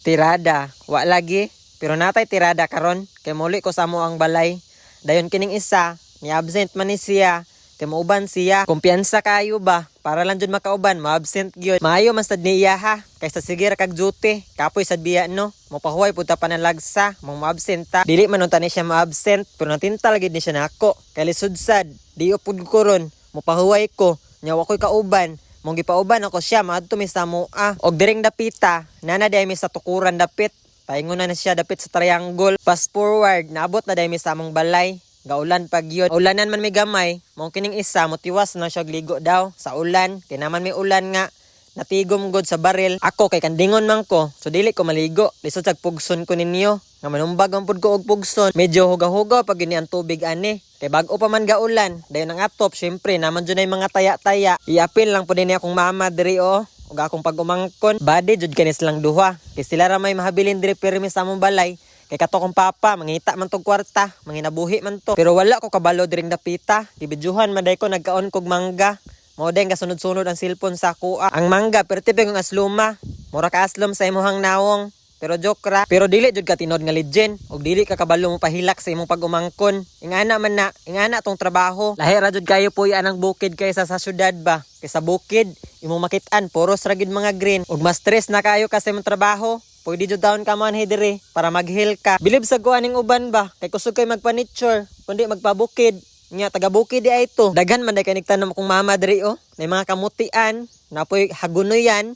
Tirada, wa lagi. Pero natay tirada karon kay muli ko sa mo ang balay. Dayon kining isa, ni absent man ni siya. Kay mauban siya. Kumpiyansa kayo ba? Para lang jud makauban, ma-absent gyud. Maayo man sad niya ha. Kaysa sige ra kag duty. Kapoy sad biya no. Mopahuway pud ta panalagsa, mong ma-absent ta. Dili man unta ni siya ma-absent, pero natintal gid ni siya nako. Kay lisod sad, di upod ko ron. Mopahuway ko, nya wa koy kauban. Mong gipauban ako siya maadto mi sa moa. Og diring dapita, nana day mi sa tukuran dapit. Paingon na siya dapit sa triangle. Fast forward, naabot na day mi sa among balay. Gaulan pag yun. Ulanan man may gamay, mong kining isa motiwas na siya ligo daw sa ulan. Kay naman may ulan nga. Natigom god sa baril. Ako kay kandingon man ko, so dili ko maligo. Lisod sa pugson ko ninyo. Nga manumbag ang pud ko og pugson. Medyo huga-huga pag yun ang tubig ani. Kay bag-o pa man gaulan. Dayon ang atop, syempre naman dyan ay mga taya-taya. Iapil lang po din akong mama diri o. Ug akong pag-umangkon. Badi jud kanis lang duha. Kay sila ra may mahabilin diri pirmi sa among balay. Kay kato kong papa, mangita man tog kwarta, manginabuhi man to. Pero wala ko kabalo diring dapita. Gibidyuhan man day ko nagkaon kog mangga. Mao din kasunod-sunod ang cellphone sa kuha. Ang mangga pertipe kong asluma. Mura ka aslom sa imuhang nawong. Pero joke ra. Pero dili jud ka tinod nga legend. Og dili ka kabalo mo pahilak sa imong pag-umangkon. Ingana man na, ingana tong trabaho. Lahi ra jud kayo puy anang bukid kaysa sa syudad ba. Kaysa bukid, imong makit-an puros ra gid mga green. Og mas stress na kayo kasi imong trabaho. Pwede jud down ka man hidiri para mag-heal ka. Bilib sa kuaning uban ba? Kay kusog kay magpa-nature, kundi magpabukid. Nya taga bukid di ay ito. Daghan man day kay nigtanom akong mama diri oh. Nay mga kamutian, napoy hagunoyan,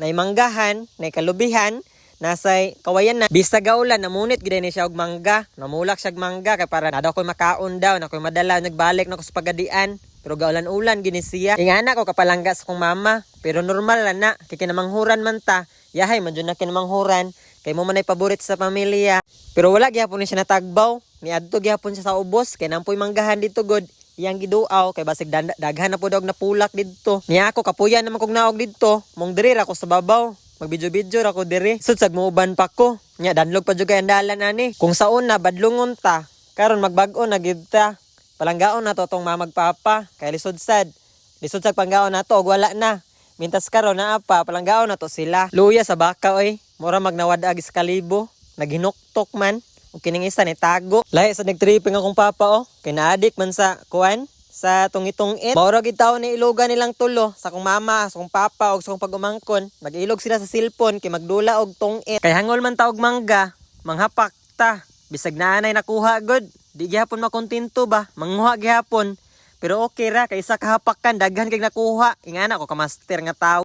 nay manggahan, nay kalubihan, nasay kawayan na. Bisa gaulan namunit gid ni siya og mangga. Namulak siya og mangga kay para nadaw koy makaon daw, na koy madala nagbalik na ko sa pagadian. Pero gaulan-ulan gini siya. Ingana ko kapalangga sa kong mama. Pero normal lang na. Kay kinamanghuran man ta. Yahay man dyan na kinamanghuran. Kay mo man ay paborit sa pamilya. Pero wala gyapon ni siya natagbaw. Niadto gyapon siya sa ubos. Kay nampoy manggahan dito god. Iyang giduaw. Kay basig daghan na po daw napulak dito. Niya ako kapuyan naman kong naog dito. Mong diri ako sa babaw. Magbidyo-bidyo ako diri. Sudsag mo uban pa ko. Nya danlog pa jud kay andalan ani. Kung saon na badlungon ta. Karon magbag-o na gid ta. Palanggaon na to tong mamagpapa. Kay lisod sad. Lisod sad panggaon na to og wala na. Mintas karon na apa palanggaon na to sila. Luya sa baka oy. Mura magnawad-ag sa kalibo. Naghinuktok man. Ug kining isa ni tago. Lahi sa nagtripping akong papa oh. Kay naadik man sa kuan sa tungitong-it. Maura gid tawo ni ilogan nilang tulo sa kong mama, sa kong papa ug sa kong pag-umangkon. Nag-ilog sila sa cellphone kay magdula og tong-it. Kay hangol man ta og mangga, manghapak ta. Bisag naanay nakuha god. Di gihapon makontento ba? Manguha gihapon. Pero okay ra kay isa kahapakan daghan kay nakuha. Ingana ko ka master nga tawo.